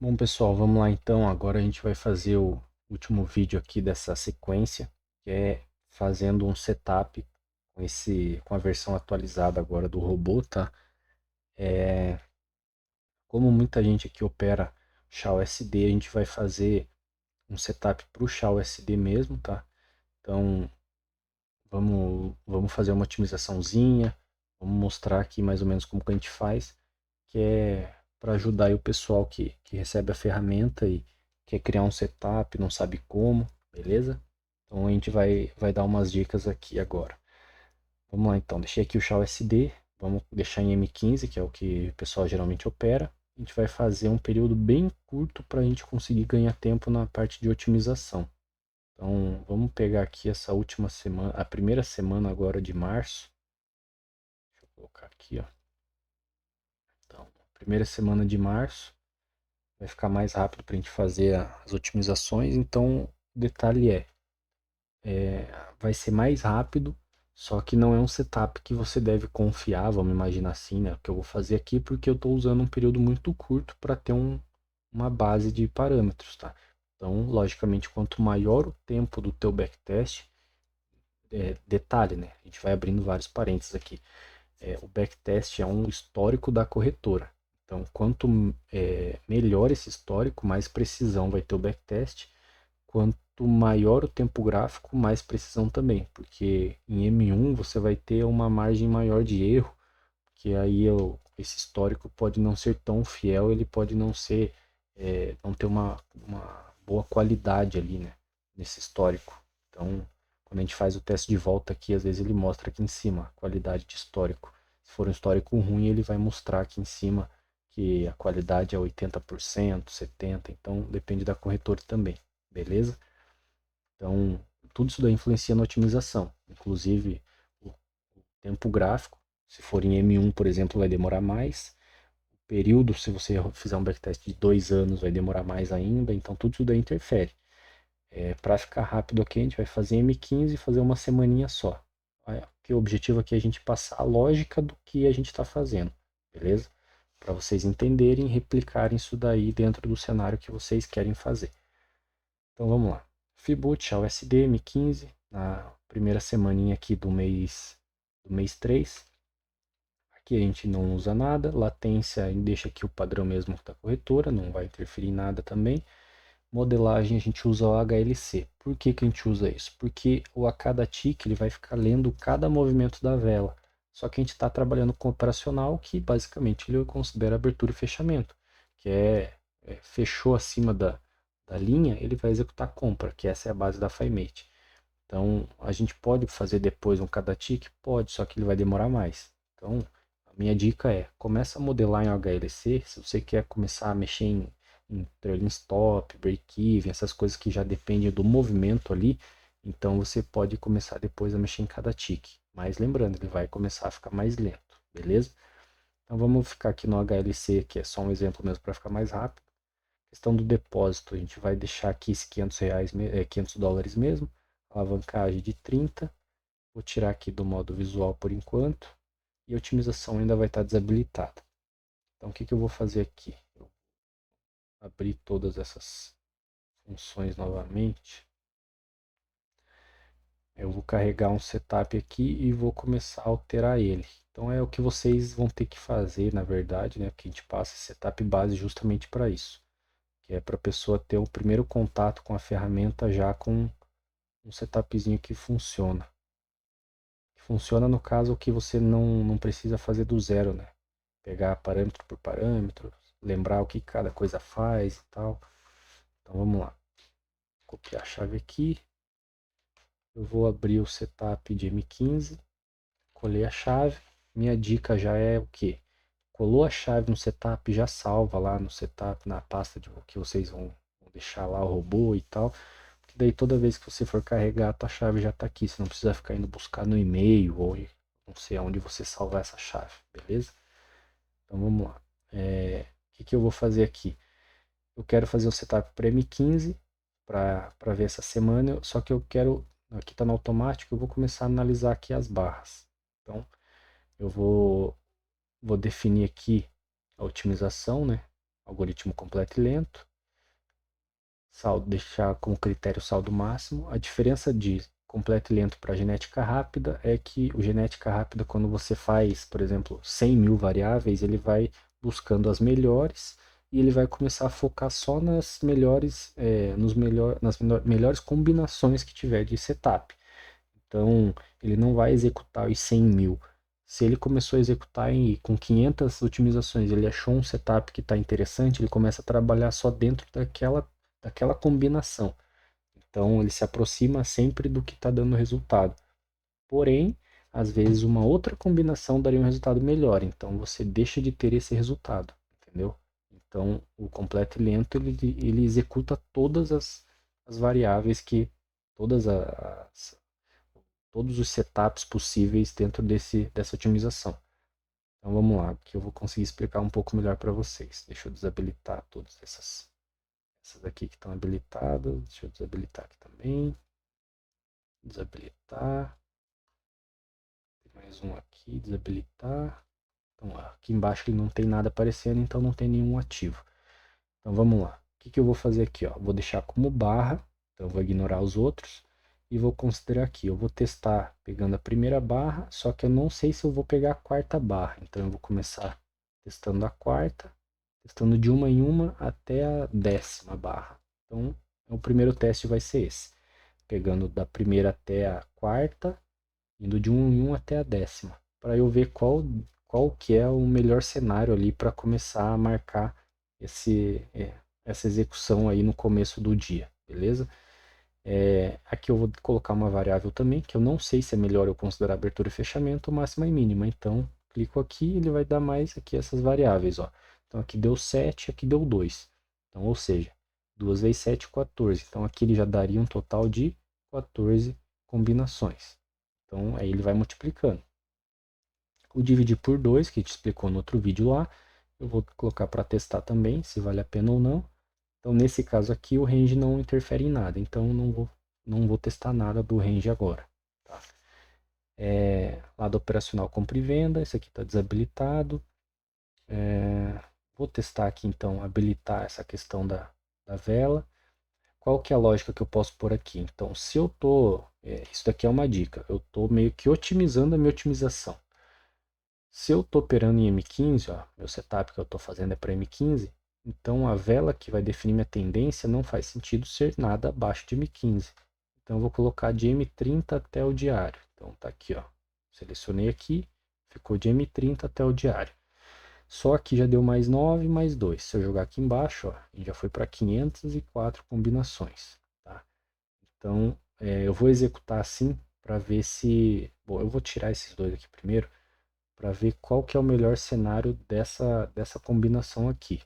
Bom, pessoal, vamos lá então. Agora a gente vai fazer o último vídeo aqui dessa sequência, que é fazendo um setup com a versão atualizada agora do robô, tá? Como muita gente aqui opera SHA-USD, a gente vai fazer um setup para o SHA-USD mesmo, tá? Então, vamos fazer uma otimizaçãozinha, vamos mostrar aqui mais ou menos como que a gente faz, que é para ajudar aí o pessoal que recebe a ferramenta e quer criar um setup, não sabe como, beleza? Então a gente vai dar umas dicas aqui agora. Vamos lá então, deixei aqui o SHA-USD, vamos deixar em M15, que é o que o pessoal geralmente opera. A gente vai fazer um período bem curto para a gente conseguir ganhar tempo na parte de otimização. Então vamos pegar aqui essa última semana, a primeira semana agora de março. Deixa eu colocar aqui, ó. Então, primeira semana de março. Vai ficar mais rápido para a gente fazer as otimizações. Então, o detalhe vai ser mais rápido, só que não é um setup que você deve confiar, vamos imaginar assim, né? O que eu vou fazer aqui porque eu estou usando um período muito curto para ter uma base de parâmetros, tá? Então, logicamente, quanto maior o tempo do teu backtest, detalhe, né? A gente vai abrindo vários parênteses aqui. O backtest é um histórico da corretora. Então, quanto melhor esse histórico, mais precisão vai ter o backtest. Quanto maior o tempo gráfico, mais precisão também, porque em M1 você vai ter uma margem maior de erro, que aí esse histórico pode não ser tão fiel, ele pode não ter uma boa qualidade ali, né, nesse histórico. Então, quando a gente faz o teste de volta aqui, às vezes ele mostra aqui em cima a qualidade de histórico. Se for um histórico ruim, ele vai mostrar aqui em cima que a qualidade é 80%, 70%, então depende da corretora também, beleza? Então, tudo isso daí influencia na otimização, inclusive o tempo gráfico. Se for em M1, por exemplo, vai demorar mais. O período, se você fizer um backtest de 2 anos, vai demorar mais ainda. Então, tudo isso daí interfere. Para ficar rápido aqui, a gente vai fazer M15 e fazer uma semaninha só. Porque o objetivo aqui é a gente passar a lógica do que a gente está fazendo, beleza? Para vocês entenderem e replicarem isso daí dentro do cenário que vocês querem fazer. Então vamos lá. Fibut, USD, M15, na primeira semaninha aqui do mês 3. Aqui a gente não usa nada, latência deixa aqui o padrão mesmo da corretora, não vai interferir em nada também. Modelagem a gente usa o HLC. Por que que a gente usa isso? Porque o a cada tick ele vai ficar lendo cada movimento da vela. Só que a gente está trabalhando com operacional que basicamente ele considera abertura e fechamento, que fechou acima da linha, ele vai executar a compra, que essa é a base da FiMate. Então, a gente pode fazer depois um cada tick? Pode, só que ele vai demorar mais. Então, a minha dica é, começa a modelar em HLC, se você quer começar a mexer em trailing stop, break-even, essas coisas que já dependem do movimento ali, então você pode começar depois a mexer em cada tick. Mas lembrando, ele vai começar a ficar mais lento, beleza? Então vamos ficar aqui no HLC, que é só um exemplo mesmo para ficar mais rápido. Questão do depósito, a gente vai deixar aqui esses R$ 500, $500 mesmo, alavancagem de 30. Vou tirar aqui do modo visual por enquanto e a otimização ainda vai estar desabilitada. Então o que eu vou fazer aqui? Eu vou abrir todas essas funções novamente. Eu vou carregar um setup aqui e vou começar a alterar ele. Então é o que vocês vão ter que fazer, na verdade, né? Que a gente passa esse setup base justamente para isso, que é para a pessoa ter o primeiro contato com a ferramenta já com um setupzinho que funciona. Que funciona no caso que você não precisa fazer do zero, né? Pegar parâmetro por parâmetro, lembrar o que cada coisa faz e tal. Então vamos lá. Copiar a chave aqui. Eu vou abrir o setup de M15, colei a chave. Minha dica já é o que? Colou a chave no setup, já salva lá no setup, na pasta de que vocês vão deixar lá o robô e tal. Que daí toda vez que você for carregar, a tua chave já está aqui. Você não precisa ficar indo buscar no e-mail ou não sei aonde você salvar essa chave, beleza? Então vamos lá. O que eu vou fazer aqui? Eu quero fazer o setup para M15 para ver essa semana, só que eu quero, aqui está no automático, eu vou começar a analisar aqui as barras. Então eu vou definir aqui a otimização, né? algoritmo completo e lento, saldo, deixar como critério saldo máximo. A diferença de completo e lento para genética rápida é que o genética rápida, quando você faz, por exemplo, 100 mil variáveis, ele vai buscando as melhores e ele vai começar a focar só nas melhores, nas melhores combinações que tiver de setup. Então, ele não vai executar os 100 mil. Se ele começou a executar com 500 otimizações, ele achou um setup que está interessante, ele começa a trabalhar só dentro daquela combinação. Então, ele se aproxima sempre do que está dando resultado. Porém, às vezes uma outra combinação daria um resultado melhor. Então, você deixa de ter esse resultado, entendeu? Então, o completo e lento, ele executa todas as variáveis todas as, todos os setups possíveis dentro dessa otimização. Então vamos lá, que eu vou conseguir explicar um pouco melhor para vocês. Deixa eu desabilitar todas essas aqui que estão habilitadas. Deixa eu desabilitar aqui também. Desabilitar. Tem mais um aqui, desabilitar. Então aqui embaixo ele não tem nada aparecendo, então não tem nenhum ativo. Então vamos lá. O que eu vou fazer aqui? Ó? Vou deixar como barra, então eu vou ignorar os outros. E vou considerar aqui, eu vou testar pegando a primeira barra, só que eu não sei se eu vou pegar a quarta barra. Então eu vou começar testando a quarta, testando de uma em uma até a 10ª barra. Então o primeiro teste vai ser esse. Pegando da primeira até a quarta, indo de um em um até a 10ª. Para eu ver qual que é o melhor cenário ali para começar a marcar essa execução aí no começo do dia, beleza? Aqui eu vou colocar uma variável também, que eu não sei se é melhor eu considerar abertura e fechamento ou máxima e mínima. Então, clico aqui e ele vai dar mais aqui essas variáveis. Ó. Então, aqui deu 7, aqui deu 2. Então, ou seja, 2 vezes 7, 14. Então, aqui ele já daria um total de 14 combinações. Então, aí ele vai multiplicando. O dividir por 2, que a gente explicou no outro vídeo lá, eu vou colocar para testar também, se vale a pena ou não. Então, nesse caso aqui, o range não interfere em nada, então não vou testar nada do range agora. Tá? Lado operacional compra e venda, esse aqui está desabilitado. Vou testar aqui então, habilitar essa questão da vela. Qual que é a lógica que eu posso pôr aqui? Então, se eu estou, isso daqui é uma dica, eu estou meio que otimizando a minha otimização. Se eu estou operando em M15, ó, meu setup que eu estou fazendo é para M15, então a vela que vai definir minha tendência não faz sentido ser nada abaixo de M15. Então eu vou colocar de M30 até o diário. Então tá aqui, ó. Selecionei aqui, ficou de M30 até o diário. Só aqui já deu mais 9, mais 2. Se eu jogar aqui embaixo, ó, já foi para 504 combinações. Tá? Então eu vou executar assim para ver se... Bom, eu vou tirar esses dois aqui primeiro para ver qual que é o melhor cenário dessa combinação aqui.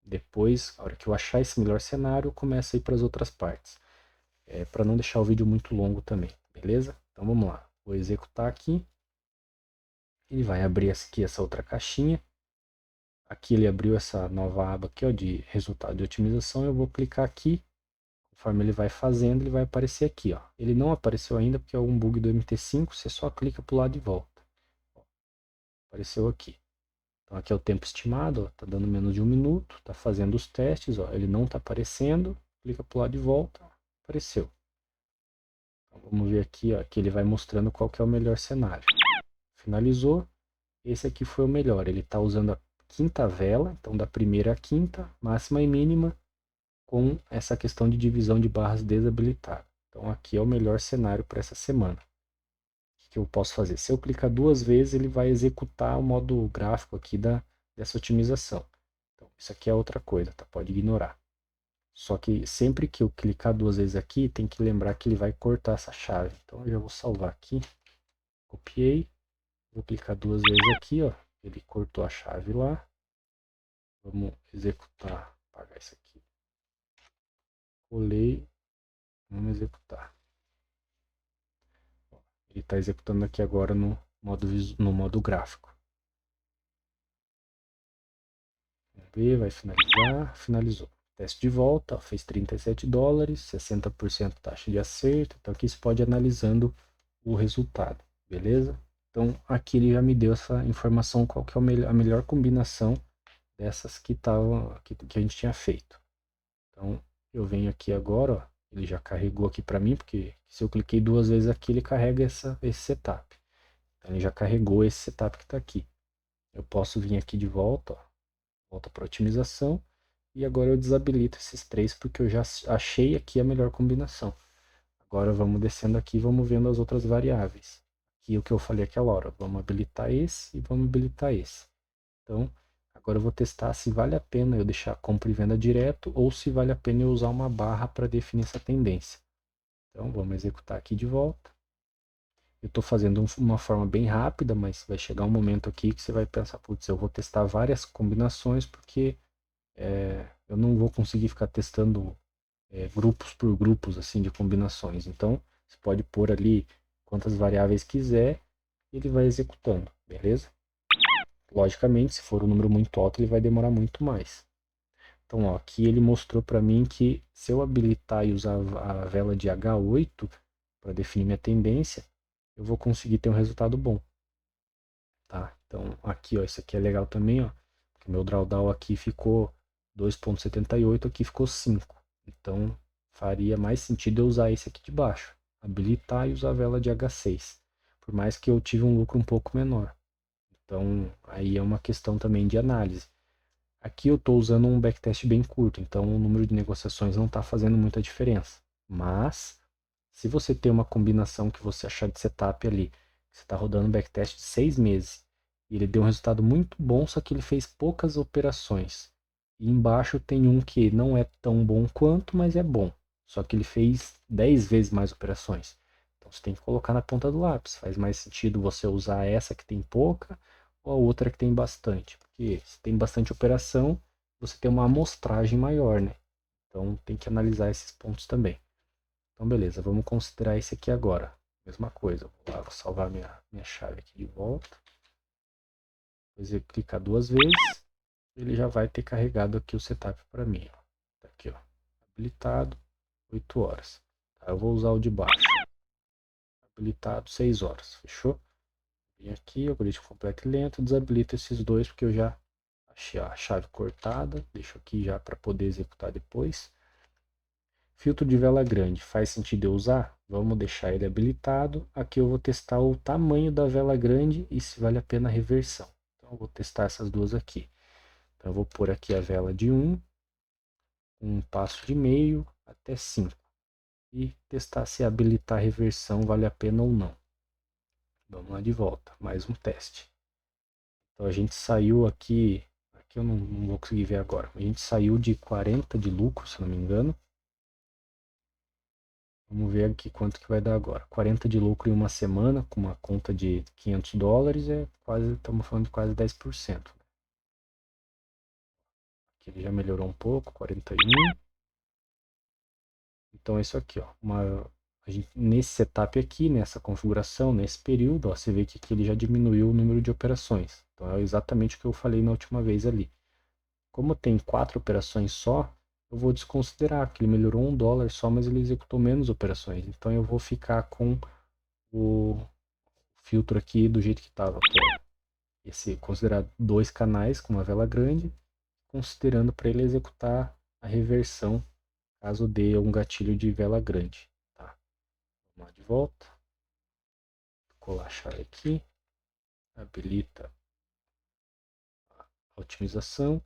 Depois, a hora que eu achar esse melhor cenário, eu começo a ir para as outras partes. Para não deixar o vídeo muito longo também, beleza? Então vamos lá. Vou executar aqui. Ele vai abrir aqui essa outra caixinha. Aqui ele abriu essa nova aba aqui, ó, de resultado de otimização. Eu vou clicar aqui. Conforme ele vai fazendo, ele vai aparecer aqui, ó. Ele não apareceu ainda porque é um bug do MT5. Você só clica para o lado de volta. Apareceu aqui. Então aqui é o tempo estimado, está dando menos de 1 minuto, está fazendo os testes, ó, ele não está aparecendo, clica para o lado de volta, apareceu. Então, vamos ver aqui, ó, que ele vai mostrando qual que é o melhor cenário. Finalizou, esse aqui foi o melhor, ele está usando a quinta vela, então da primeira à quinta, máxima e mínima, com essa questão de divisão de barras desabilitada. Então aqui é o melhor cenário para essa semana. O que eu posso fazer? Se eu clicar 2 vezes, ele vai executar o modo gráfico aqui dessa otimização. Então, isso aqui é outra coisa, tá? Pode ignorar. Só que sempre que eu clicar 2 vezes aqui, tem que lembrar que ele vai cortar essa chave. Então, eu já vou salvar aqui. Copiei. Vou clicar 2 vezes aqui, ó. Ele cortou a chave lá. Vamos executar. Apagar isso aqui. Colei. Vamos executar. Ele está executando aqui agora no modo gráfico. Vamos ver, vai finalizar. Finalizou. Teste de volta, fez $37, 60% taxa de acerto. Então aqui você pode ir analisando o resultado, beleza? Então aqui ele já me deu essa informação qual que é a melhor combinação dessas que a gente tinha feito. Então, eu venho aqui agora, ó, ele já carregou aqui para mim, porque se eu cliquei 2 vezes aqui, ele carrega esse setup. Então, ele já carregou esse setup que está aqui. Eu posso vir aqui de volta, ó, volta para otimização, e agora eu desabilito esses três, porque eu já achei aqui a melhor combinação. Agora vamos descendo aqui e vamos vendo as outras variáveis. Aqui o que eu falei aquela hora, vamos habilitar esse e vamos habilitar esse. Então, agora eu vou testar se vale a pena eu deixar compra e venda direto ou se vale a pena eu usar uma barra para definir essa tendência. Então, vamos executar aqui de volta. Eu estou fazendo uma forma bem rápida, mas vai chegar um momento aqui que você vai pensar, putz, eu vou testar várias combinações porque eu não vou conseguir ficar testando grupos por grupos assim de combinações. Então, você pode pôr ali quantas variáveis quiser e ele vai executando, beleza? Logicamente, se for um número muito alto, ele vai demorar muito mais. Então, ó, aqui ele mostrou para mim que se eu habilitar e usar a vela de H8 para definir minha tendência, eu vou conseguir ter um resultado bom. Tá? Então, aqui, ó, isso aqui é legal também, ó, porque meu drawdown aqui ficou 2,78, aqui ficou 5. Então, faria mais sentido eu usar esse aqui de baixo, habilitar e usar a vela de H6, por mais que eu tive um lucro um pouco menor. Então, aí é uma questão também de análise. Aqui eu estou usando um backtest bem curto, então o número de negociações não está fazendo muita diferença. Mas, se você tem uma combinação que você achar de setup ali, você está rodando um backtest de 6 meses, e ele deu um resultado muito bom, só que ele fez poucas operações. E embaixo tem um que não é tão bom quanto, mas é bom. Só que ele fez 10 vezes mais operações. Então você tem que colocar na ponta do lápis. Faz mais sentido você usar essa que tem pouca ou a outra que tem bastante. Porque se tem bastante operação, você tem uma amostragem maior, né? Então tem que analisar esses pontos também. Então beleza, vamos considerar esse aqui agora. Mesma coisa, vou lá, vou salvar minha chave aqui de volta. Depois eu clicar 2 vezes, ele já vai ter carregado aqui o setup para mim. Ó. Tá aqui, ó, habilitado, 8 horas. Tá, eu vou usar o de baixo. Habilitado, 6 horas. Fechou? Vem aqui, algoritmo completo e lento, desabilito esses dois porque eu já achei a chave cortada. Deixo aqui já para poder executar depois. Filtro de vela grande, faz sentido eu usar? Vamos deixar ele habilitado. Aqui eu vou testar o tamanho da vela grande e se vale a pena a reversão. Então eu vou testar essas duas aqui. Então eu vou pôr aqui a vela de 1, um passo de meio até 5. E testar se habilitar a reversão vale a pena ou não. Vamos lá de volta, mais um teste. Então a gente saiu aqui eu não vou conseguir ver agora, a gente saiu de 40 de lucro, se não me engano. Vamos ver aqui quanto que vai dar agora. 40 de lucro em uma semana, com uma conta de $500, estamos falando de quase 10%. Aqui ele já melhorou um pouco, 41. Então é isso aqui, ó. Nesse setup aqui, nessa configuração, nesse período, ó, você vê que aqui ele já diminuiu o número de operações. Então é exatamente o que eu falei na última vez ali. Como tem 4 operações só, eu vou desconsiderar que ele melhorou $1 só, mas ele executou menos operações. Então eu vou ficar com o filtro aqui do jeito que estava, que é esse considerar 2 canais com uma vela grande, considerando para ele executar a reversão caso dê um gatilho de vela grande. Tá? Vamos lá de volta. Colar a chave aqui. Habilita a otimização.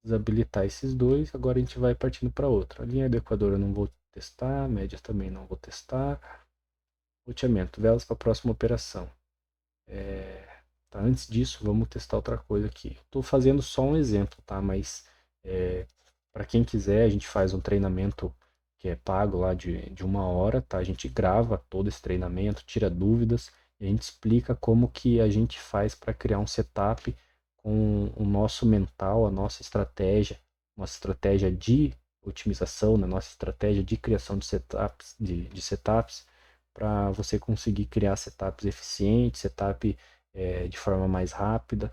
Desabilitar esses dois. Agora a gente vai partindo para outra. A linha do Equador eu não vou testar. Média também não vou testar. Roteamento. Velas para a próxima operação. Tá, antes disso, vamos testar outra coisa aqui. Estou fazendo só um exemplo, tá? Mas para quem quiser, a gente faz um treinamento que é pago lá de 1 hora, tá? A gente grava todo esse treinamento, tira dúvidas e a gente explica como que a gente faz para criar um setup com o nosso mental, a nossa estratégia de otimização, né? Nossa estratégia de criação de setups para você conseguir criar setups eficientes, setup de forma mais rápida,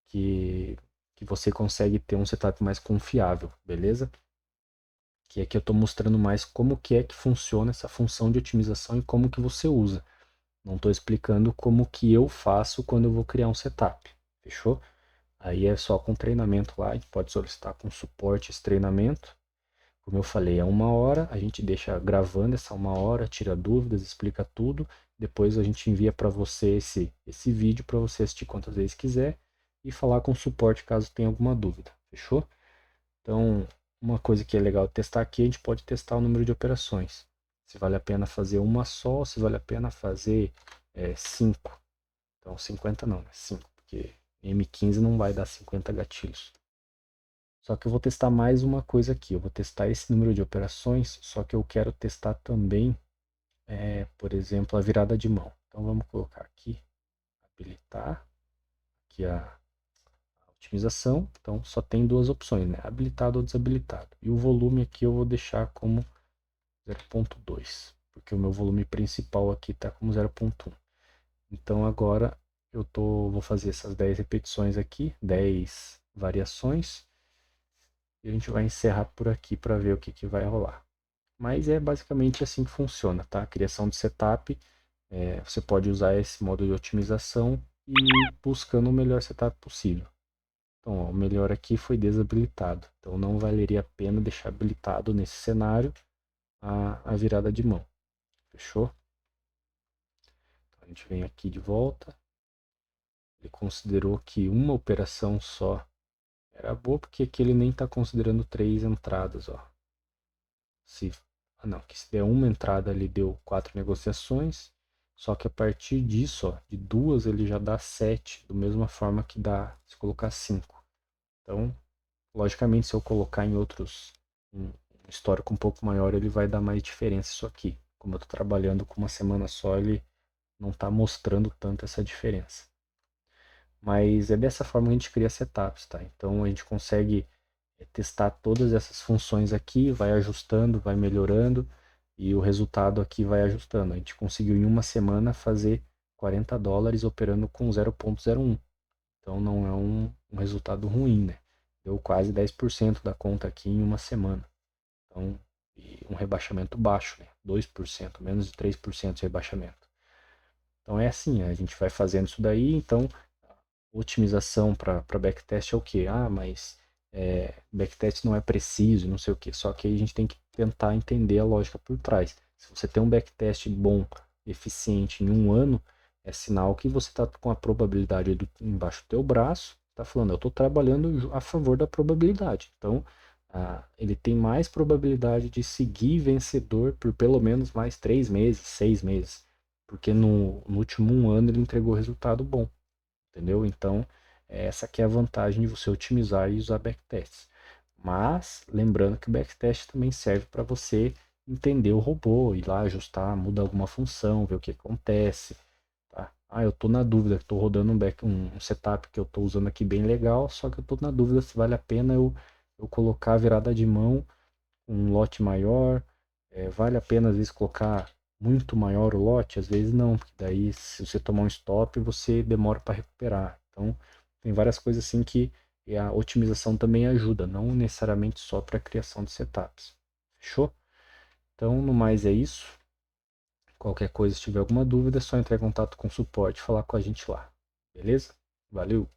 que você consegue ter um setup mais confiável, beleza? Que aqui eu estou mostrando mais como que é que funciona essa função de otimização e como que você usa. Não estou explicando como que eu faço quando eu vou criar um setup, fechou? Aí é só com treinamento lá, a gente pode solicitar com suporte esse treinamento. Como eu falei, é 1 hora, a gente deixa gravando essa 1 hora, tira dúvidas, explica tudo. Depois a gente envia para você esse vídeo para você assistir quantas vezes quiser e falar com o suporte caso tenha alguma dúvida. Fechou? Então, uma coisa que é legal testar aqui, a gente pode testar o número de operações. Se vale a pena fazer uma só, se vale a pena fazer 5. Então, 50 não, né? 5, porque M15 não vai dar 50 gatilhos. Só que eu vou testar mais uma coisa aqui. Eu vou testar esse número de operações, só que eu quero testar também, por exemplo, a virada de mão. Então vamos colocar aqui, habilitar, aqui a otimização. Então só tem duas opções, né? Habilitado ou desabilitado. E o volume aqui eu vou deixar como 0.2, porque o meu volume principal aqui está como 0.1. Então agora vou fazer essas 10 repetições aqui, 10 variações. E a gente vai encerrar por aqui para ver o que vai rolar. Mas é basicamente assim que funciona, tá? Criação de setup, você pode usar esse modo de otimização e ir buscando o melhor setup possível. Então, ó, o melhor aqui foi desabilitado. Então, não valeria a pena deixar habilitado nesse cenário a virada de mão. Fechou? Então, a gente vem aqui de volta. Ele considerou que uma operação só era boa, porque aqui ele nem está considerando 3 entradas, ó. Se, não, que se der uma entrada ele deu 4 negociações, só que a partir disso, ó, de 2 ele já dá 7, da mesma forma que dá se colocar 5. Então, logicamente, se eu colocar em outros, um histórico um pouco maior, ele vai dar mais diferença isso aqui. Como eu estou trabalhando com uma semana só, ele não está mostrando tanto essa diferença. Mas é dessa forma que a gente cria setups, tá? Então a gente consegue testar todas essas funções aqui, vai ajustando, vai melhorando e o resultado aqui vai ajustando. A gente conseguiu em uma semana fazer $40 operando com 0.01. Então não é um resultado ruim, né? Deu quase 10% da conta aqui em uma semana. Então, e um rebaixamento baixo, né? 2%, menos de 3% de rebaixamento. Então é assim, a gente vai fazendo isso daí, então otimização para backtest é o quê? Ah, mas backtest não é preciso, não sei o quê. Só que aí a gente tem que tentar entender a lógica por trás. Se você tem um backtest bom, eficiente em um ano, é sinal que você está com a probabilidade embaixo do teu braço, está falando, eu estou trabalhando a favor da probabilidade. Então, ele tem mais probabilidade de seguir vencedor por pelo menos mais 3 meses, 6 meses. Porque no último 1 ano ele entregou resultado bom. Entendeu? Então, essa que é a vantagem de você otimizar e usar backtests. Mas, lembrando que o backtest também serve para você entender o robô, ir lá ajustar, muda alguma função, ver o que acontece. Tá? Ah, eu estou na dúvida, estou rodando um setup que eu estou usando aqui bem legal, só que eu estou na dúvida se vale a pena eu colocar a virada de mão, um lote maior, vale a pena às vezes colocar muito maior o lote, às vezes não, porque daí se você tomar um stop, você demora para recuperar. Então, tem várias coisas assim que a otimização também ajuda, não necessariamente só para a criação de setups. Fechou? Então, no mais é isso. Qualquer coisa, se tiver alguma dúvida, é só entrar em contato com o suporte e falar com a gente lá. Beleza? Valeu!